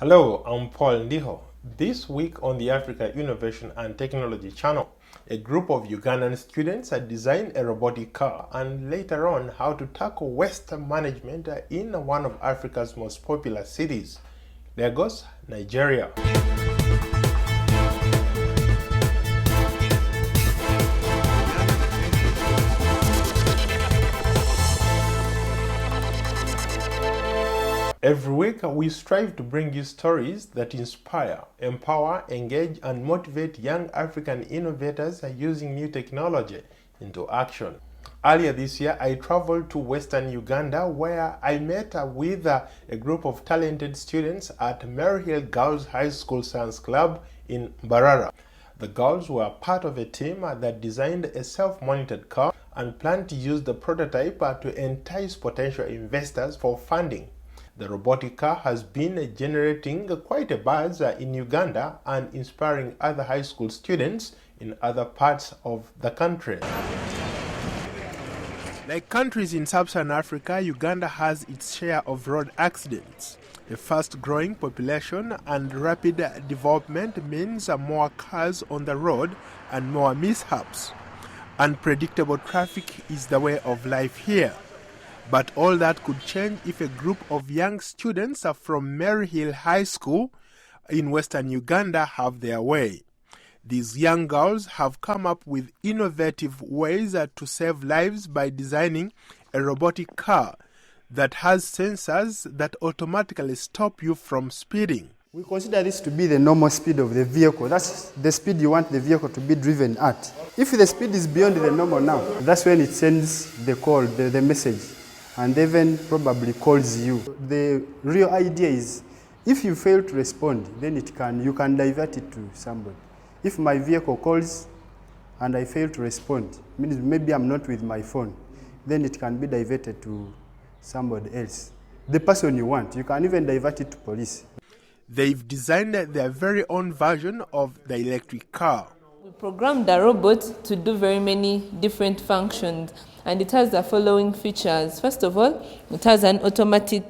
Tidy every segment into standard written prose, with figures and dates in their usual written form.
Hello, I'm Paul Ndiho. This week on the Africa Innovation and Technology channel, a group of Ugandan students had designed a robotic car and later on how to tackle waste management in one of Africa's most popular cities, Lagos, Nigeria. Every week, we strive to bring you stories that inspire, empower, engage, and motivate young African innovators using new technology into action. Earlier this year, I traveled to Western Uganda where I met with a group of talented students at Maryhill Girls High School Science Club in Mbarara. The girls were part of a team that designed a self-monitored car and planned to use the prototype to entice potential investors for funding. The robotic car has been generating quite a buzz in Uganda and inspiring other high school students in other parts of the country. Like countries in sub-Saharan Africa, Uganda has its share of road accidents. A fast-growing population and rapid development means more cars on the road and more mishaps. Unpredictable traffic is the way of life here. But all that could change if a group of young students from Maryhill High School in Western Uganda have their way. These young girls have come up with innovative ways to save lives by designing a robotic car that has sensors that automatically stop you from speeding. We consider this to be the normal speed of the vehicle. That's the speed you want the vehicle to be driven at. If the speed is beyond the normal now, that's when it sends the call, the message, and even probably calls you. The real idea is if you fail to respond, then you can divert it to somebody. If my vehicle calls and I fail to respond, means maybe I'm not with my phone, then it can be diverted to somebody else. The person you want, you can even divert it to police. They've designed their very own version of the electric car. We programmed the robot to do very many different functions, and it has the following features. First of all, it has an automatic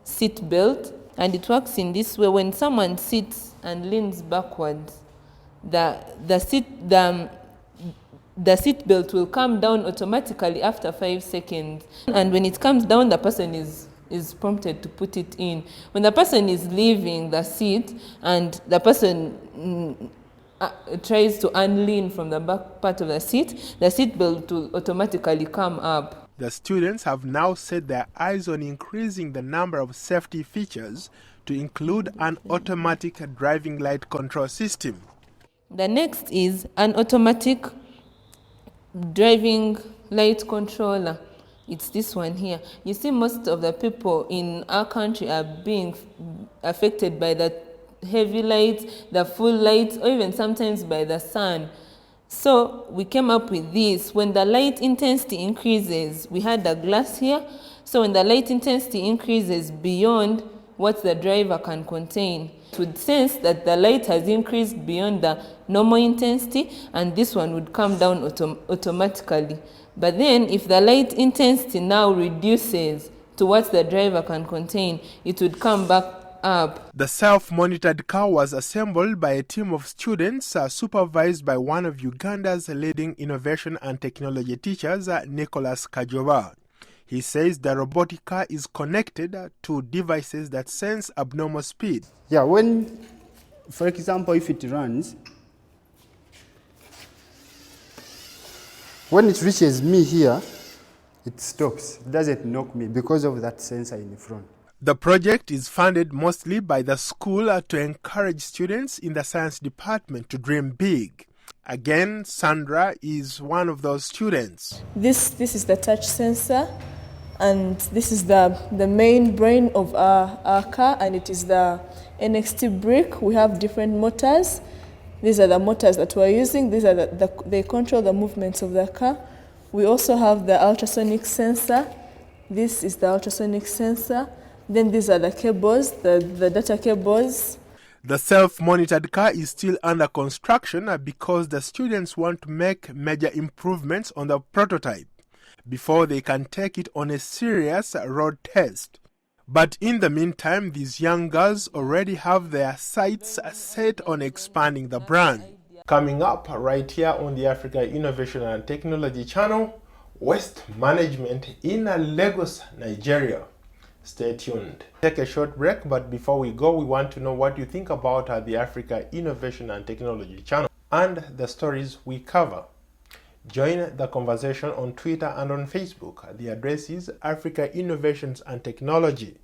seat belt, and it works in this way. When someone sits and leans backwards, the seat belt will come down automatically after 5 seconds. And when it comes down, the person is prompted to put it in. When the person is leaving the seat and the person tries to unlean from the back part of the seat belt will automatically come up. The students have now set their eyes on increasing the number of safety features to include an automatic driving light control system. The next is an automatic driving light controller. It's this one here. You see, most of the people in our country are being affected by the heavy lights, the full lights, or even sometimes by the sun. So we came up with this. When the light intensity increases, we had the glass here. So when the light intensity increases beyond what the driver can contain, it would sense that the light has increased beyond the normal intensity, and this one would come down automatically. But then if the light intensity now reduces to what the driver can contain, it would come back up. The self-monitored car was assembled by a team of students supervised by one of Uganda's leading innovation and technology teachers, Nicholas Kajoba. He says the robotic car is connected to devices that sense abnormal speed. Yeah, when, for example, if it runs, when it reaches me here, it stops. It doesn't knock me because of that sensor in the front. The project is funded mostly by the school to encourage students in the science department to dream big. Again, Sandra is one of those students. This is the touch sensor, and this is the main brain of our car, and it is the NXT brick. We have different motors. These are the motors that we're using. These are they control the movements of the car. We also have the ultrasonic sensor. This is the ultrasonic sensor. Then these are the cables, the data cables. The self-monitored car is still under construction because the students want to make major improvements on the prototype before they can take it on a serious road test. But in the meantime, these young girls already have their sights set on expanding the brand. Coming up right here on the Africa Innovation and Technology channel, waste management in Lagos, Nigeria. Stay tuned. Take a short break, but before we go, we want to know what you think about the Africa Innovation and Technology channel and the stories we cover. Join the conversation on Twitter and on Facebook. The address is Africa Innovations and Technology.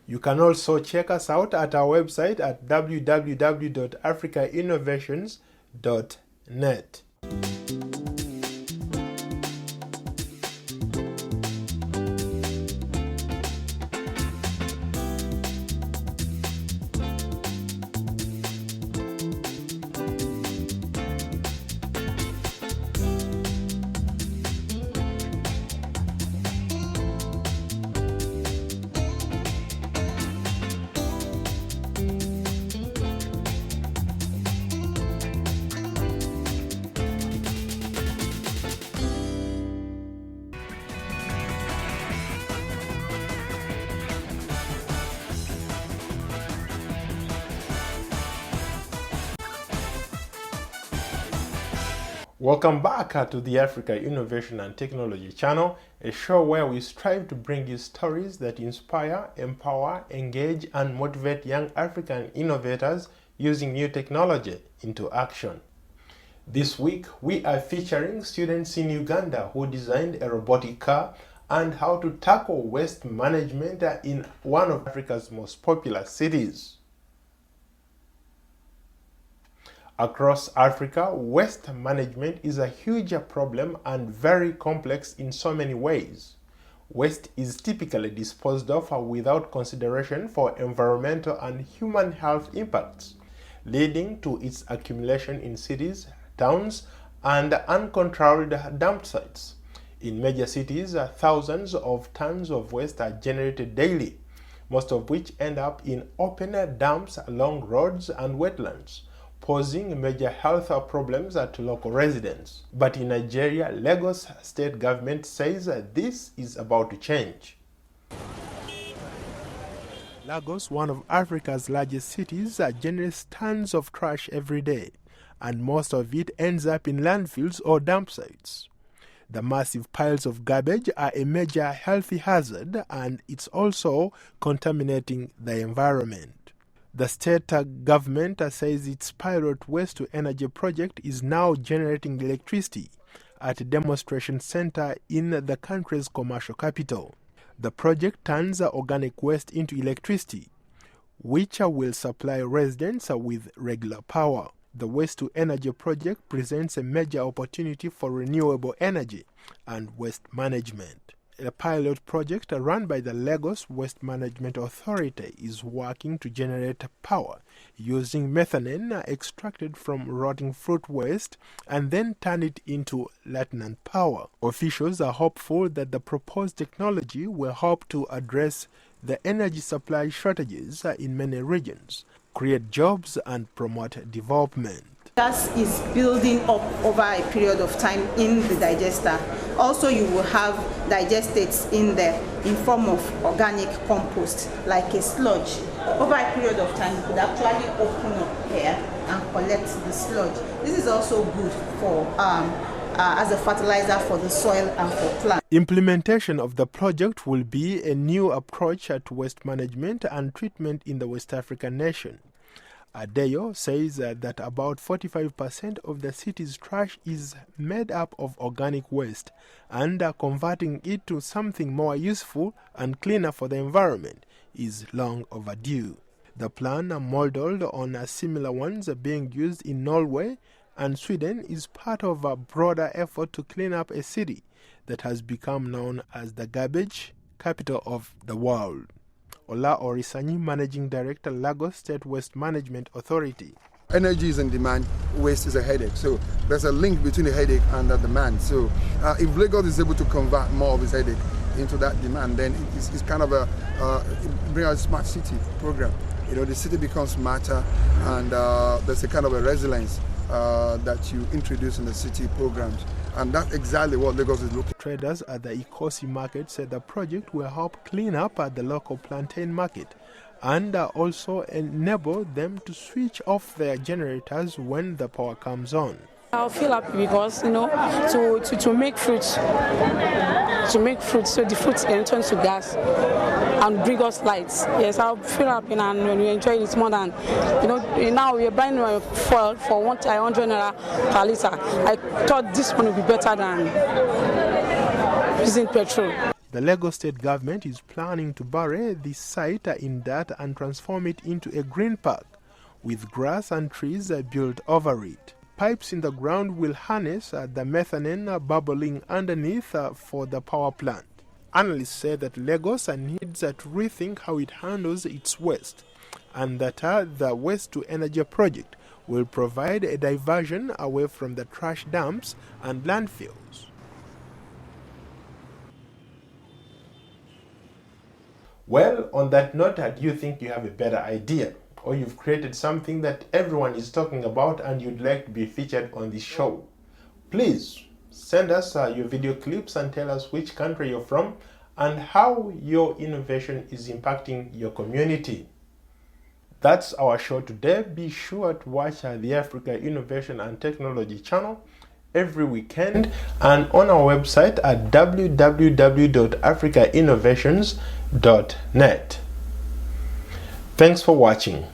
You can also check us out at our website at www.africainnovations.net. Welcome back to the Africa Innovation and Technology channel, a show where we strive to bring you stories that inspire, empower, engage, and motivate young African innovators using new technology into action. This week, we are featuring students in Uganda who designed a robotic car and how to tackle waste management in one of Africa's most popular cities. Across Africa, waste management is a huge problem and very complex in so many ways. Waste is typically disposed of without consideration for environmental and human health impacts, leading to its accumulation in cities, towns, and uncontrolled dump sites. In major cities, thousands of tons of waste are generated daily, most of which end up in open dumps along roads and wetlands, posing major health problems to local residents. But in Nigeria, Lagos state government says this is about to change. Lagos, one of Africa's largest cities, generates tons of trash every day, and most of it ends up in landfills or dump sites. The massive piles of garbage are a major health hazard, and it's also contaminating the environment. The state government says its pilot waste-to-energy project is now generating electricity at a demonstration center in the country's commercial capital. The project turns organic waste into electricity, which will supply residents with regular power. The waste-to-energy project presents a major opportunity for renewable energy and waste management. A pilot project run by the Lagos Waste Management Authority is working to generate power using methane extracted from rotting fruit waste and then turn it into latent power. Officials are hopeful that the proposed technology will help to address the energy supply shortages in many regions, create jobs, and promote development. Gas is building up over a period of time in the digester. Also, you will have digestates in there in form of organic compost, like a sludge. Over a period of time, you could actually open up here and collect the sludge. This is also good for as a fertilizer for the soil and for plants. Implementation of the project will be a new approach to waste management and treatment in the West African nation. Adeyo says that about 45% of the city's trash is made up of organic waste, and converting it to something more useful and cleaner for the environment is long overdue. The plan, modeled on similar ones being used in Norway and Sweden, is part of a broader effort to clean up a city that has become known as the garbage capital of the world. Ola Orisanyi, Managing Director, Lagos State Waste Management Authority. Energy is in demand, waste is a headache. So there's a link between the headache and the demand. So if Lagos is able to convert more of its headache into that demand, then it's kind of bring out a smart city program. You know, the city becomes smarter, and there's a kind of a resilience that you introduce in the city programs. And that's exactly what Lagos is looking. Traders at the Ikosi market said the project will help clean up at the local plantain market and also enable them to switch off their generators when the power comes on. I'll feel happy because, to make fruits, so the fruits can turn to gas and bring us lights. Yes, I'll feel happy and we enjoy it more than, now we are buying fuel for 100 naira per liter. I thought this one would be better than using petrol. The Lagos state government is planning to bury this site in dirt and transform it into a green park with grass and trees built over it. Pipes in the ground will harness the methane bubbling underneath for the power plant. Analysts say that Lagos needs to rethink how it handles its waste, and that the waste-to-energy project will provide a diversion away from the trash dumps and landfills. Well, on that note, do you think you have a better idea? Or you've created something that everyone is talking about and you'd like to be featured on the show? Please send us your video clips and tell us which country you're from and how your innovation is impacting your community. That's our show today. Be sure to watch the Africa Innovation and Technology channel every weekend and on our website at www.africainnovations.net. Thanks for watching.